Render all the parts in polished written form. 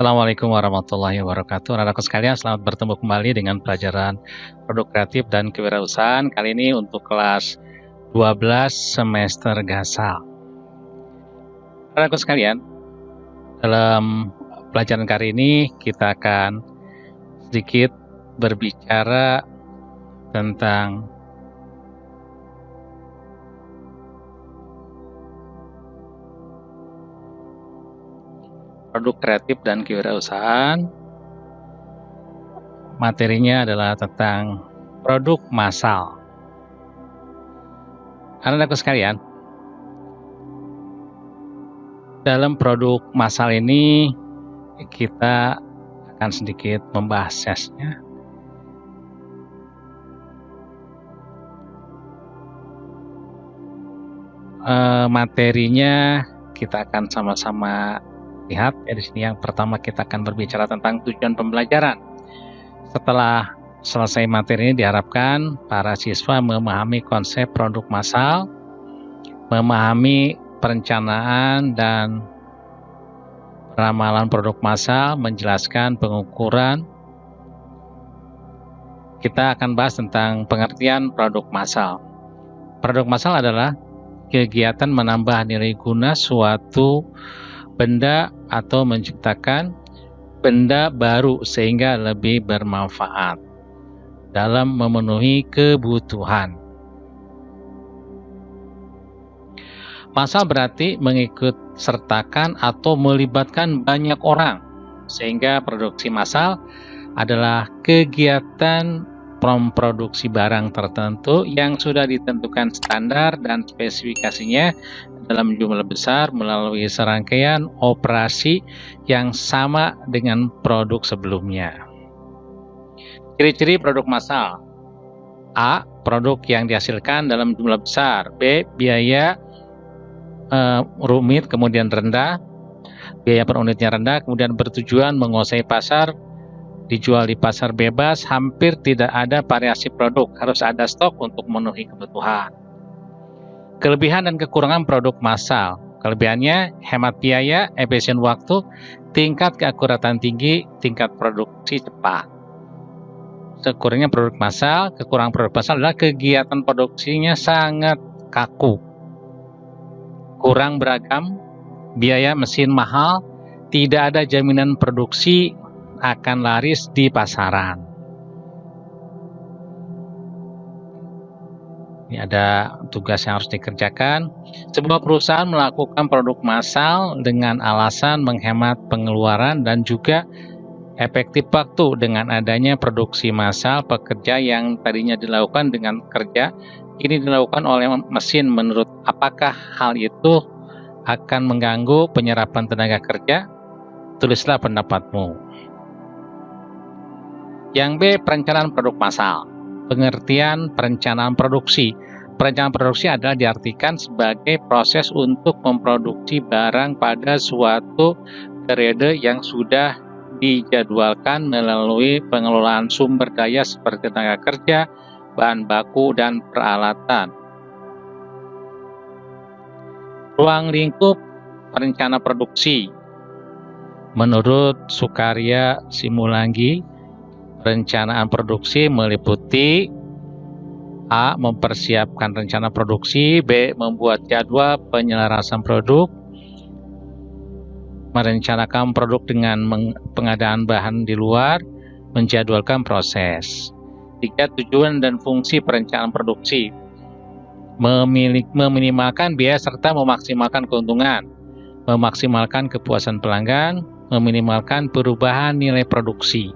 Assalamualaikum warahmatullahi wabarakatuh. Anak-anakku sekalian, selamat bertemu kembali dengan pelajaran produk kreatif dan kewirausahaan. Kali ini untuk kelas 12 semester Gasal. Anak-anakku sekalian, dalam pelajaran kali ini kita akan sedikit berbicara tentang produk kreatif dan kewirausahaan. Materinya adalah tentang produk massal. Anak-anakku sekalian, dalam produk massal ini kita akan sedikit membahasnya. Materinya kita akan sama-sama lihat ya. Di sini yang pertama kita akan berbicara tentang tujuan pembelajaran. Setelah selesai materi ini diharapkan para siswa memahami konsep produk massal, memahami perencanaan dan ramalan produk massal, menjelaskan pengukuran. Kita akan bahas tentang pengertian produk massal. Produk massal adalah kegiatan menambah nilai guna suatu benda atau menciptakan benda baru sehingga lebih bermanfaat dalam memenuhi kebutuhan. Massal berarti mengikut sertakan atau melibatkan banyak orang, sehingga produksi massal adalah kegiatan memproduksi barang tertentu yang sudah ditentukan standar dan spesifikasinya dalam jumlah besar melalui serangkaian operasi yang sama dengan produk sebelumnya. Ciri-ciri produk massal: A. Produk yang dihasilkan dalam jumlah besar. B. Biaya rumit kemudian rendah, biaya per unitnya rendah, kemudian bertujuan menguasai pasar, dijual di pasar bebas, hampir tidak ada variasi produk, harus ada stok untuk memenuhi kebutuhan. Kelebihan dan kekurangan produk massal: kelebihannya hemat biaya, efisien waktu, tingkat keakuratan tinggi, tingkat produksi cepat. Kekurangan produk massal, kekurangan produk massal adalah kegiatan produksinya sangat kaku, kurang beragam, biaya mesin mahal, tidak ada jaminan produksi akan laris di pasaran. Ini ada tugas yang harus dikerjakan. Sebuah perusahaan melakukan produk massal dengan alasan menghemat pengeluaran dan juga efektif waktu. Dengan adanya produksi massal, pekerja yang tadinya dilakukan dengan kerja ini dilakukan oleh mesin. Menurut apakah hal itu akan mengganggu penyerapan tenaga kerja? Tulislah pendapatmu. Yang B, perencanaan produk massal. Pengertian perencanaan produksi. Perencanaan produksi adalah diartikan sebagai proses untuk memproduksi barang pada suatu periode yang sudah dijadwalkan melalui pengelolaan sumber daya seperti tenaga kerja, bahan baku, dan peralatan. Ruang lingkup perencana produksi. Menurut Sukarya Simulanggi, perencanaan produksi meliputi A. Mempersiapkan rencana produksi. B. Membuat jadwal penyelarasan produk. Merencanakan produk dengan pengadaan bahan di luar. Menjadwalkan proses. 3. Tujuan dan fungsi perencanaan produksi. Meminimalkan biaya serta memaksimalkan keuntungan. Memaksimalkan kepuasan pelanggan. Meminimalkan perubahan nilai produksi.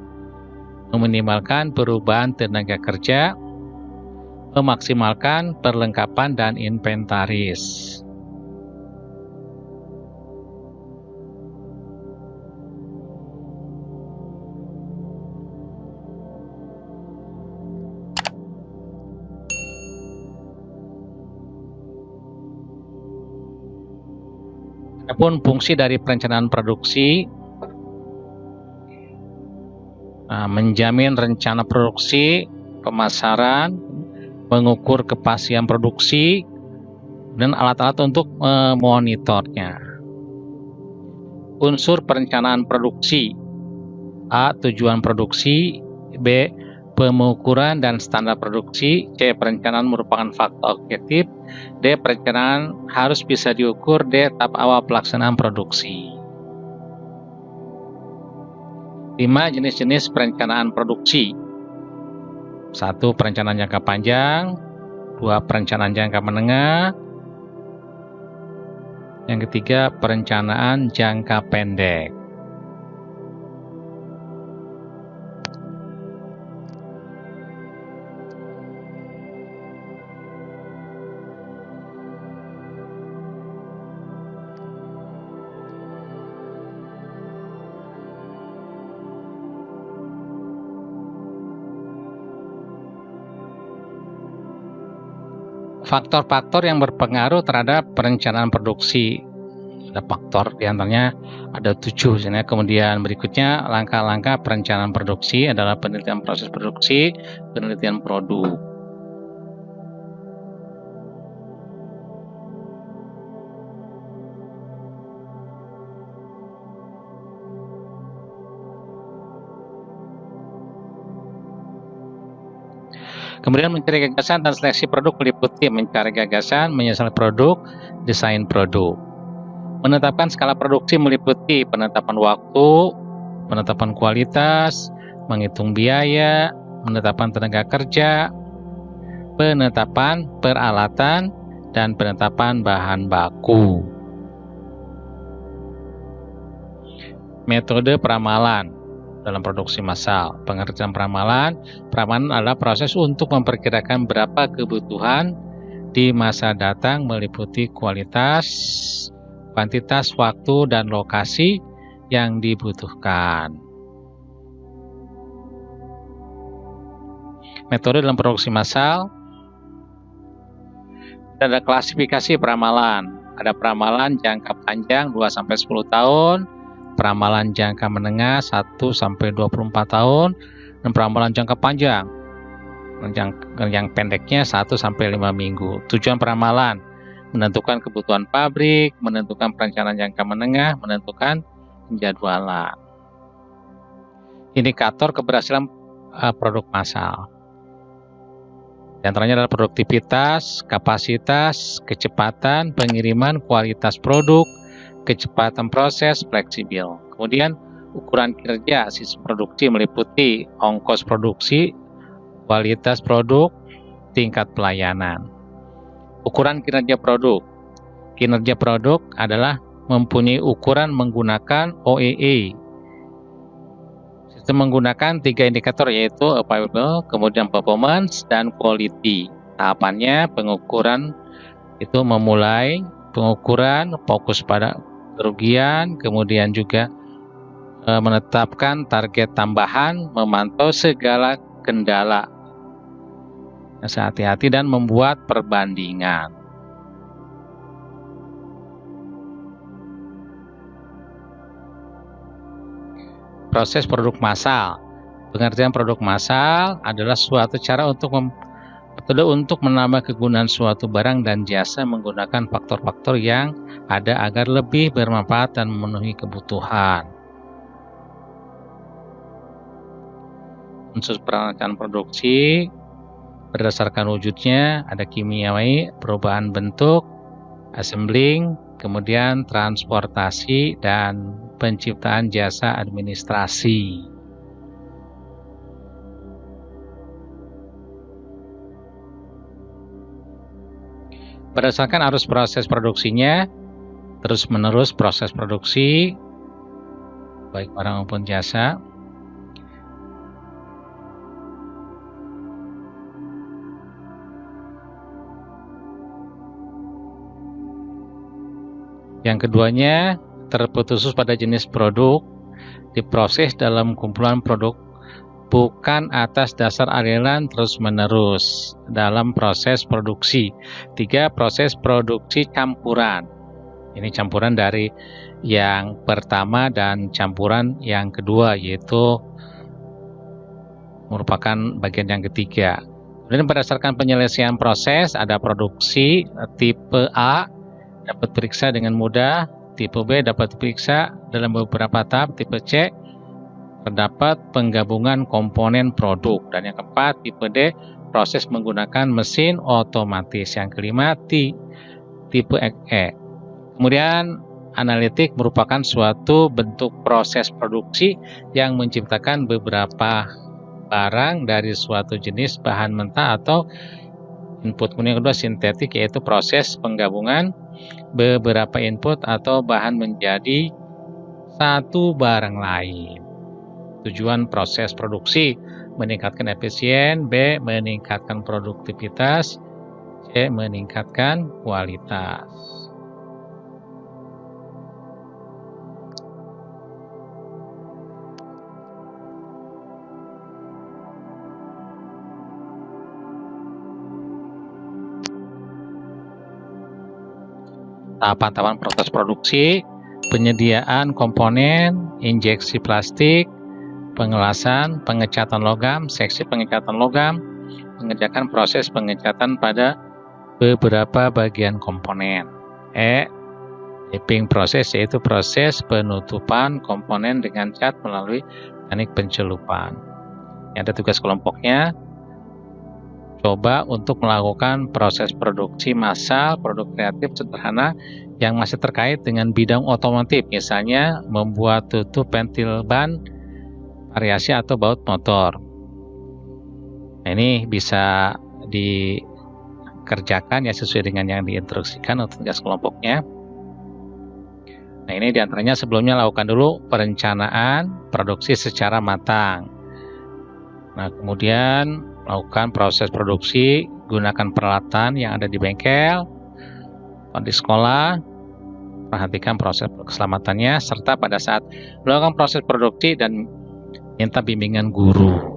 Meminimalkan perubahan tenaga kerja, memaksimalkan perlengkapan dan inventaris. Adapun fungsi dari perencanaan produksi: menjamin rencana produksi, pemasaran, mengukur kepastian produksi, dan alat-alat untuk memonitornya. unsur perencanaan produksi. A. Tujuan produksi. B. Pengukuran dan standar produksi. C. Perencanaan merupakan faktor objektif. D. Perencanaan harus bisa diukur. D. Tahap awal pelaksanaan produksi. 5 jenis-jenis perencanaan produksi. 1. Perencanaan jangka panjang. 2. Perencanaan jangka menengah. Yang ketiga, perencanaan jangka pendek. Faktor-faktor yang berpengaruh terhadap perencanaan produksi. Ada faktor diantaranya ada 7. Kemudian berikutnya langkah-langkah perencanaan produksi adalah penelitian proses produksi, penelitian produk. Kemudian mencari gagasan dan seleksi produk meliputi mencari gagasan, menyusun produk, desain produk. Menetapkan skala produksi meliputi penetapan waktu, penetapan kualitas, menghitung biaya, penetapan tenaga kerja, penetapan peralatan, dan penetapan bahan baku. Metode peramalan dalam produksi massal. Pengertian peramalan adalah proses untuk memperkirakan berapa kebutuhan di masa datang meliputi kualitas, kuantitas, waktu, dan lokasi yang dibutuhkan. Metode dalam produksi massal. Ada klasifikasi peramalan. Ada peramalan jangka panjang 2-10 tahun, peramalan jangka menengah 1-24 tahun, dan peramalan jangka panjang yang pendeknya 1-5 minggu. Tujuan peramalan menentukan kebutuhan pabrik, menentukan perencanaan jangka menengah, menentukan penjadwalan. Indikator keberhasilan produk massal. Di antaranya adalah produktivitas, kapasitas, kecepatan pengiriman, kualitas produk, kecepatan proses, fleksibel. Kemudian ukuran kinerja sistem produksi meliputi ongkos produksi, kualitas produk, tingkat pelayanan. Ukuran kinerja produk. Kinerja produk adalah mempunyai ukuran menggunakan OEE. Sistem menggunakan 3 indikator yaitu available, kemudian performance, dan quality. Tahapannya pengukuran itu memulai pengukuran fokus pada kerugian, kemudian juga menetapkan target tambahan, memantau segala kendala, hati-hati dan membuat perbandingan. Proses produk massal. Pengertian produk massal adalah suatu cara untuk menambah kegunaan suatu barang dan jasa menggunakan faktor-faktor yang ada agar lebih bermanfaat dan memenuhi kebutuhan. Unsur perencanaan produksi berdasarkan wujudnya ada kimiawi, perubahan bentuk, assembling, kemudian transportasi, dan penciptaan jasa administrasi. Berdasarkan arus proses produksinya, terus-menerus proses produksi, baik barang maupun jasa. Yang keduanya, terputus pada jenis produk, diproses dalam kumpulan produk, bukan atas dasar aliran terus-menerus dalam proses produksi. 3. Proses produksi campuran. Ini campuran dari yang pertama dan campuran yang kedua, yaitu merupakan bagian yang ketiga. Kemudian berdasarkan penyelesaian proses, ada produksi tipe A, dapat periksa dengan mudah, tipe B dapat diperiksa dalam beberapa tahap, tipe C terdapat penggabungan komponen produk, dan yang keempat tipe D proses menggunakan mesin otomatis. Yang kelima tipe E. Kemudian analitik merupakan suatu bentuk proses produksi yang menciptakan beberapa barang dari suatu jenis bahan mentah atau input. Kemudian yang kedua sintetik, yaitu proses penggabungan beberapa input atau bahan menjadi satu barang lain. Tujuan proses produksi meningkatkan efisien, B meningkatkan produktivitas, C meningkatkan kualitas. Tahapan-tahapan proses produksi: penyediaan komponen, injeksi plastik, pengelasan, pengecatan logam, seksi pengecatan logam, mengerjakan proses pengecatan pada beberapa bagian komponen. E. Taping proses, yaitu proses penutupan komponen dengan cat melalui teknik pencelupan. Ada tugas kelompoknya. Coba untuk melakukan proses produksi massal, produk kreatif sederhana yang masih terkait dengan bidang otomotif, misalnya membuat tutup ventil ban, variasi atau baut motor. Nah, ini bisa dikerjakan ya sesuai dengan yang diinstruksikan untuk tugas kelompoknya. Nah, ini diantaranya sebelumnya lakukan dulu perencanaan produksi secara matang. Nah, kemudian lakukan proses produksi, gunakan peralatan yang ada di bengkel, di sekolah, perhatikan proses keselamatannya, serta pada saat melakukan proses produksi dan minta bimbingan guru.